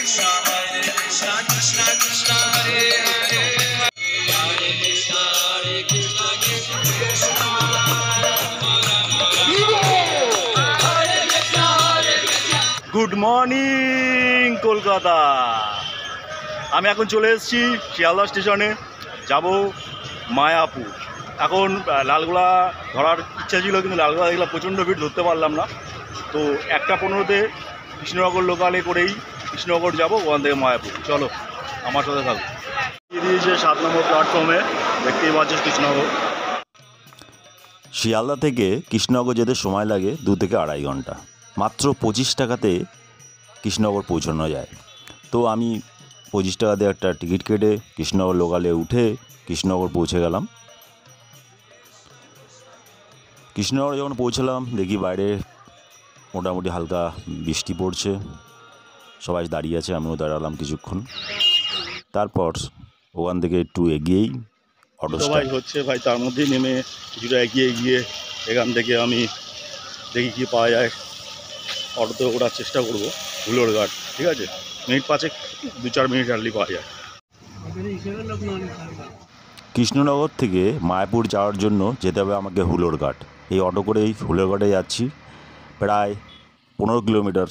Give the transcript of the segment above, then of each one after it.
Good morning Kolkata. আমি এখন চলে এসেছি শিয়ালদা স্টেশনে, যাব মায়াপুর। এখন লালগোলা ধরার ইচ্ছা ছিল, কিন্তু লালগোলা দেখলাম প্রচণ্ড ভিড়, ধরতে পারলাম না। তো 1:15-তে কৃষ্ণনগর লোকালে করেই কৃষ্ণনগর যাব, ওখান থেকে মায়াপুর। চলো আমার সাথে থাকো। দিয়ে দিয়েছে 7 নম্বর প্ল্যাটফর্মে, দেখতেই পাচ্ছ কৃষ্ণনগর। শিয়ালদা থেকে কৃষ্ণনগর যেতে সময় লাগে 2 থেকে 2.5 ঘন্টা। মাত্র 25 টাকাতে কৃষ্ণনগর পৌঁছানো যায়। তো আমি 25 টাকা দিয়ে একটা টিকিট কেটে কৃষ্ণনগর লোকালে উঠে কৃষ্ণনগর পৌঁছে গেলাম। কৃষ্ণনগর যখন পৌঁছলাম দেখি বাইরে মোটামুটি হালকা বৃষ্টি পড়ছে, সবাই দাঁড়িয়ে আছে, আমিও দাঁড়ালাম কিছুক্ষণ। তারপর ওখান থেকে একটু এগিয়েই অটো সবাই হচ্ছে ভাই, তার মধ্যেই নেমে কিছুটা এগিয়ে গিয়ে এখান থেকে আমি দেখি কি পাওয়া যায়। অটোতে ওঠার চেষ্টা করবো হুলোরঘাট, ঠিক আছে? মিনিট 5 2-4 মিনিট আর্লি পাওয়া যায়। কৃষ্ণনগর থেকে মায়াপুর যাওয়ার জন্য যেতে হবে আমাকে হুলোরঘাট। এই অটো করেই হুলোরঘাটে যাচ্ছি। প্রায় 15 কিলোমিটার,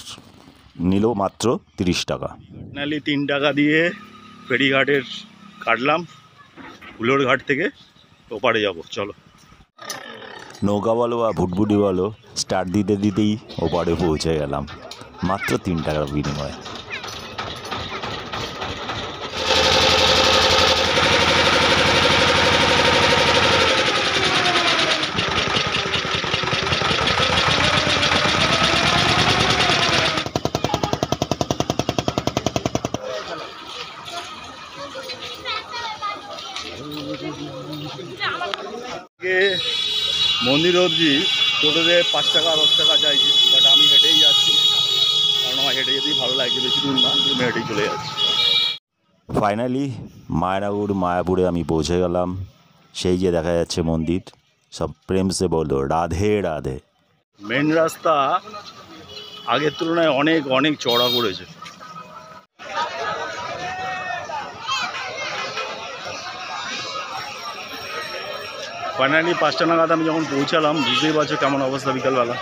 নিল মাত্র 30 টাকা। ফাইনালি 3 টাকা দিয়ে ফেরিঘাটের কাটলাম, হুলোরঘাট থেকে ওপারে যাব। চলো। নৌকা বলো বা ভুটভুটি বলো, স্টার্ট দিতে দিতেই ওপারে পৌঁছে গেলাম মাত্র 3 টাকার বিনিময়ে। মন্দির অবধি টোটোতে 5 টাকা 10 টাকা চাইছি, বাট আমি হেঁটেই যাচ্ছি, কারণ আমার হেঁটে যেতেই ভালো লাগছে। বেশি দূর না, আমি হেঁটেই চলে যাচ্ছি। ফাইনালি মায়াপুরে আমি পৌঁছে গেলাম। সেই যে দেখা যাচ্ছে মন্দির, সব প্রেম সে বলো রাধে রাধে। মেন রাস্তা আগের তুলনায় অনেক অনেক চড়া করেছে। ফাইনালি 5টা নাগাদ আমি যখন পৌঁছালাম, বুঝতেই পারছো কেমন অবস্থা বিকালবেলা।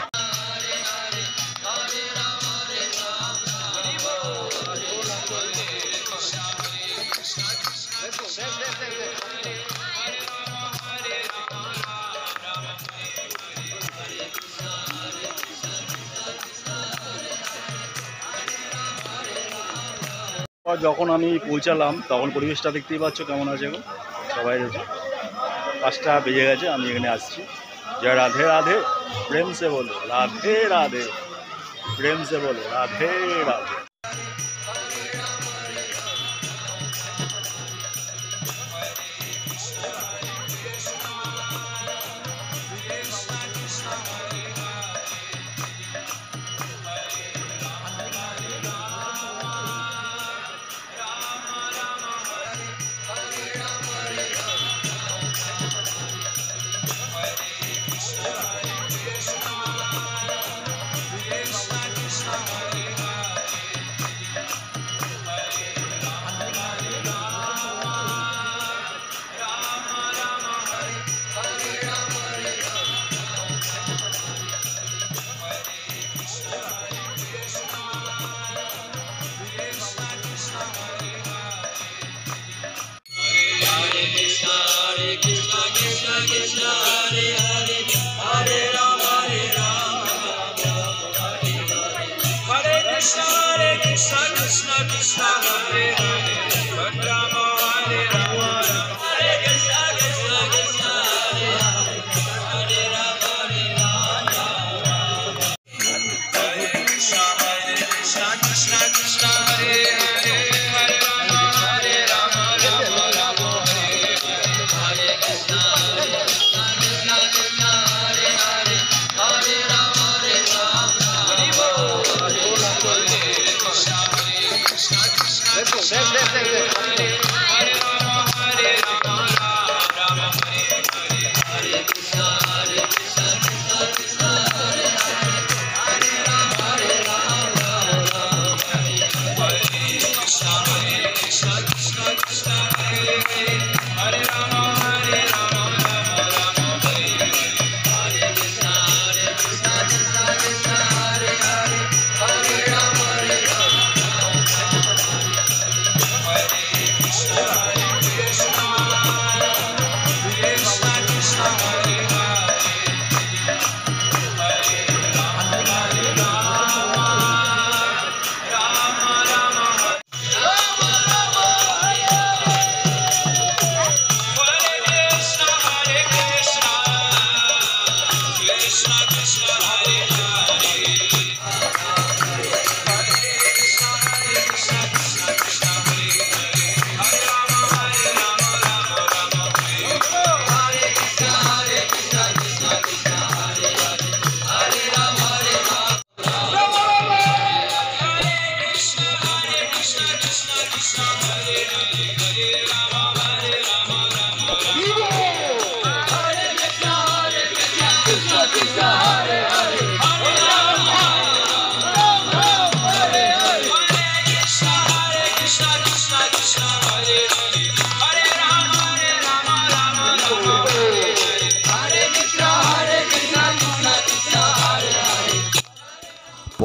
যখন আমি পৌঁছালাম তখন পরিবেশটা দেখতেই পাচ্ছ কেমন আছে। এখন সবাই রয়েছে, 5টা বেজে গেছে, আমি এখানে আসছি। জয় রাধে রাধে, প্রেম সে বলো রাধে রাধে, প্রেম সে বলো রাধে রাধে।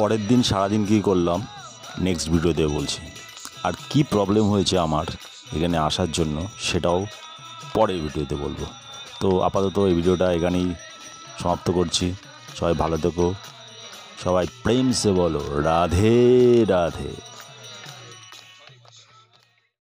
পরের দিন সারাদিন কী করলাম নেক্সট ভিডিওতে বলছি, আর কি প্রবলেম হয়েছে আমার এখানে আসার জন্য সেটাও পরের ভিডিওতে বলবো। তো আপাতত এই ভিডিওটা এখানেই সমাপ্ত করছি। সবাই ভালো থেকো, সবাই প্রেম সে বলো রাধে রাধে।